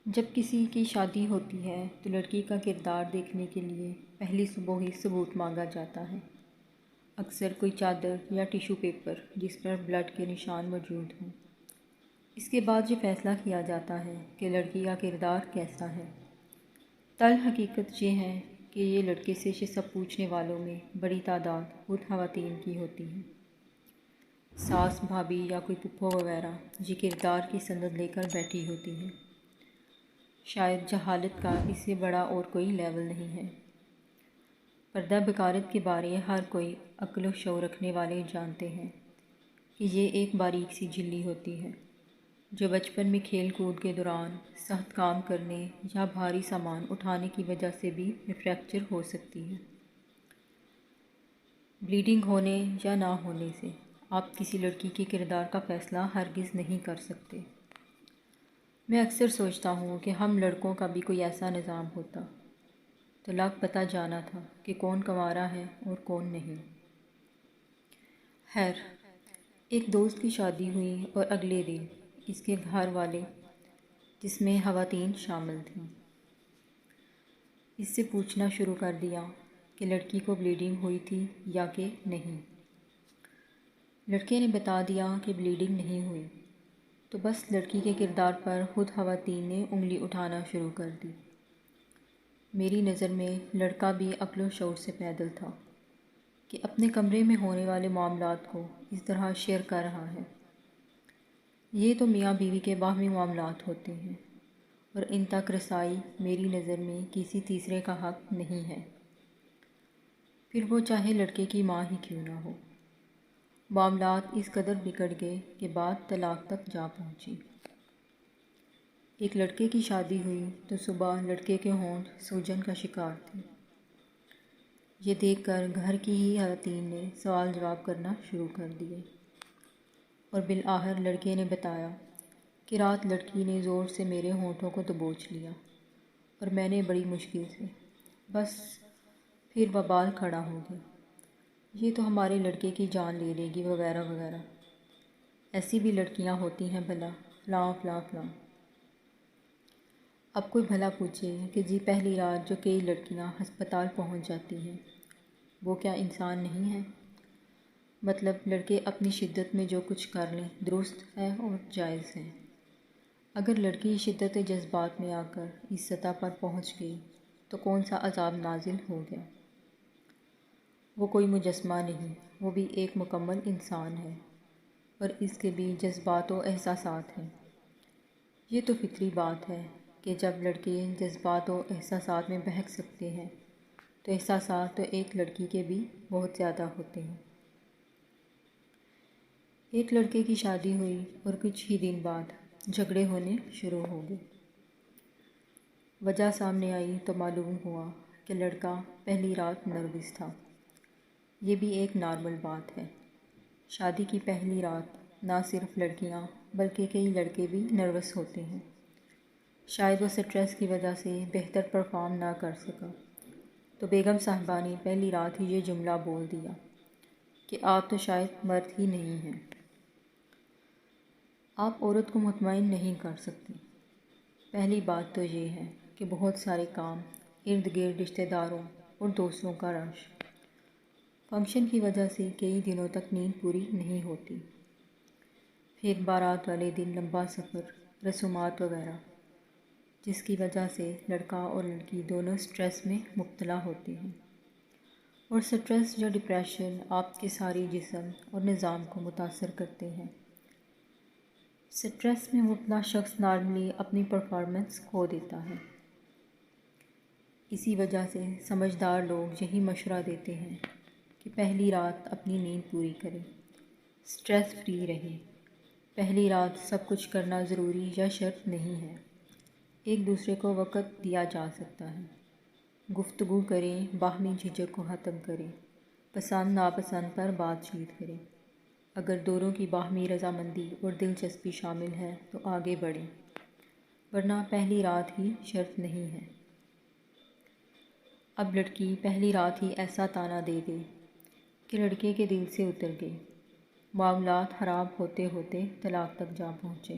جب کسی کی شادی ہوتی ہے تو لڑکی کا کردار دیکھنے کے لیے پہلی صبح ہی ثبوت مانگا جاتا ہے۔ اکثر کوئی چادر یا ٹیشو پیپر جس پر بلڈ کے نشان موجود ہوں۔ اس کے بعد یہ فیصلہ کیا جاتا ہے کہ لڑکی کا کردار کیسا ہے۔ تلخ حقیقت یہ ہے کہ یہ لڑکے سے یہ سب پوچھنے والوں میں بڑی تعداد خود خواتین کی ہوتی ہے۔ ساس، بھابھی یا کوئی پھپھو وغیرہ یہ کردار کی سند لے کر بیٹھی ہوتی ہیں۔ شاید جہالت کا اس سے بڑا اور کوئی لیول نہیں ہے۔ پردہ بکارت کے بارے ہر کوئی عقل و شعور رکھنے والے جانتے ہیں کہ یہ ایک باریک سی جھلی ہوتی ہے جو بچپن میں کھیل کود کے دوران سخت کام کرنے یا بھاری سامان اٹھانے کی وجہ سے بھی فریکچر ہو سکتی ہے۔ بلیڈنگ ہونے یا نہ ہونے سے آپ کسی لڑکی کے کردار کا فیصلہ ہرگز نہیں کر سکتے۔ میں اکثر سوچتا ہوں کہ ہم لڑکوں کا بھی کوئی ایسا نظام ہوتا تو لگ پتہ جانا تھا کہ کون کنوارا ہے اور کون نہیں۔ خیر، ایک دوست کی شادی ہوئی اور اگلے دن اس کے گھر والے، جس میں خواتین شامل تھیں، اس سے پوچھنا شروع کر دیا کہ لڑکی کو بلیڈنگ ہوئی تھی یا کہ نہیں۔ لڑکے نے بتا دیا کہ بلیڈنگ نہیں ہوئی تو بس لڑکی کے کردار پر خود خواتین نے انگلی اٹھانا شروع کر دی۔ میری نظر میں لڑکا بھی عقل و شعور سے پیدل تھا کہ اپنے کمرے میں ہونے والے معاملات کو اس طرح شیئر کر رہا ہے۔ یہ تو میاں بیوی کے باہمی معاملات ہوتے ہیں اور ان تک رسائی میری نظر میں کسی تیسرے کا حق نہیں ہے، پھر وہ چاہے لڑکے کی ماں ہی کیوں نہ ہو۔ معاملات اس قدر بگڑ گئے کہ بات طلاق تک جا پہنچی۔ ایک لڑکے کی شادی ہوئی تو صبح لڑکے کے ہونٹ سوجن کا شکار تھے۔ یہ دیکھ کر گھر کی ہی خواتین نے سوال جواب کرنا شروع کر دیے اور بالآخر لڑکے نے بتایا کہ رات لڑکی نے زور سے میرے ہونٹوں کو دبوچ لیا اور میں نے بڑی مشکل سے، بس پھر وبال کھڑا ہو گیا۔ یہ تو ہمارے لڑکے کی جان لے لے گی وغیرہ وغیرہ۔ ایسی بھی لڑکیاں ہوتی ہیں بھلا، فلاں فلاں فلاں۔ اب کوئی بھلا پوچھے کہ جی پہلی رات جو کئی لڑکیاں ہسپتال پہنچ جاتی ہیں وہ کیا انسان نہیں ہیں؟ مطلب لڑکے اپنی شدت میں جو کچھ کر لیں درست ہے اور جائز ہے۔ اگر لڑکی شدت جذبات میں آ کر اس سطح پر پہنچ گئی تو کون سا عذاب نازل ہو گیا؟ وہ کوئی مجسمہ نہیں، وہ بھی ایک مکمل انسان ہے اور اس کے بھی جذبات و احساسات ہیں۔ یہ تو فطری بات ہے کہ جب لڑکے جذبات و احساسات میں بہک سکتے ہیں تو احساسات تو ایک لڑکی کے بھی بہت زیادہ ہوتے ہیں۔ ایک لڑکے کی شادی ہوئی اور کچھ ہی دن بعد جھگڑے ہونے شروع ہو گئے۔ وجہ سامنے آئی تو معلوم ہوا کہ لڑکا پہلی رات نروس تھا۔ یہ بھی ایک نارمل بات ہے۔ شادی کی پہلی رات نہ صرف لڑکیاں بلکہ کئی لڑکے بھی نروس ہوتے ہیں۔ شاید وہ سٹریس کی وجہ سے بہتر پرفارم نہ کر سکا تو بیگم صاحبہ نے پہلی رات ہی یہ جملہ بول دیا کہ آپ تو شاید مرد ہی نہیں ہیں۔ آپ عورت کو مطمئن نہیں کر سکتے۔ پہلی بات تو یہ ہے کہ بہت سارے کام، ارد گرد رشتہ داروں اور دوستوں کا رش، فنکشن کی وجہ سے کئی دنوں تک نیند پوری نہیں ہوتی۔ پھر بارات والے دن لمبا سفر، رسومات وغیرہ، جس کی وجہ سے لڑکا اور لڑکی دونوں سٹریس میں مبتلا ہوتے ہیں اور سٹریس یا ڈپریشن آپ کے سارے جسم اور نظام کو متاثر کرتے ہیں۔ سٹریس میں مبتلا شخص نارملی اپنی پرفارمنس کھو دیتا ہے۔ اسی وجہ سے سمجھدار لوگ یہی مشورہ دیتے ہیں کہ پہلی رات اپنی نیند پوری کریں، سٹریس فری رہیں۔ پہلی رات سب کچھ کرنا ضروری یا شرط نہیں ہے۔ ایک دوسرے کو وقت دیا جا سکتا ہے۔ گفتگو کریں، باہمی جھجک کو ختم کریں، پسند ناپسند پر بات چیت کریں۔ اگر دونوں کی باہمی رضامندی اور دلچسپی شامل ہے تو آگے بڑھیں، ورنہ پہلی رات ہی شرط نہیں ہے۔ اب لڑکی پہلی رات ہی ایسا طعنہ دے دے کہ لڑکے کے دل سے اتر گئی، معاملات خراب ہوتے ہوتے طلاق تک جا پہنچے۔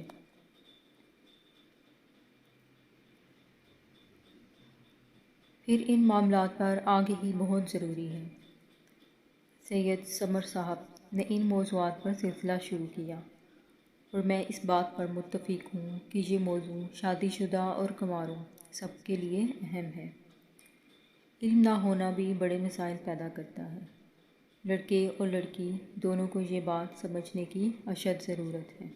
پھر ان معاملات پر آگے ہی بہت ضروری ہے۔ سید سمر صاحب نے ان موضوعات پر سلسلہ شروع کیا اور میں اس بات پر متفق ہوں کہ یہ موضوع شادی شدہ اور کنواروں سب کے لیے اہم ہے۔ علم نہ ہونا بھی بڑے مسائل پیدا کرتا ہے۔ لڑکے اور لڑکی دونوں کو یہ بات سمجھنے کی اشد ضرورت ہے۔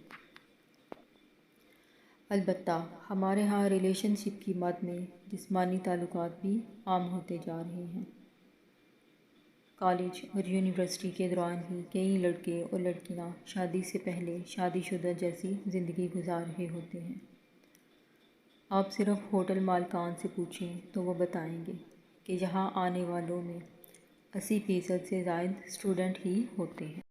البتہ ہمارے ہاں ریلیشن شپ کی مد میں جسمانی تعلقات بھی عام ہوتے جا رہے ہیں۔ کالج اور یونیورسٹی کے دوران ہی کئی لڑکے اور لڑکیاں شادی سے پہلے شادی شدہ جیسی زندگی گزار رہے ہوتے ہیں۔ آپ صرف ہوٹل مالکان سے پوچھیں تو وہ بتائیں گے کہ یہاں آنے والوں میں 80% سے زائد اسٹوڈنٹ ہی ہوتے ہیں۔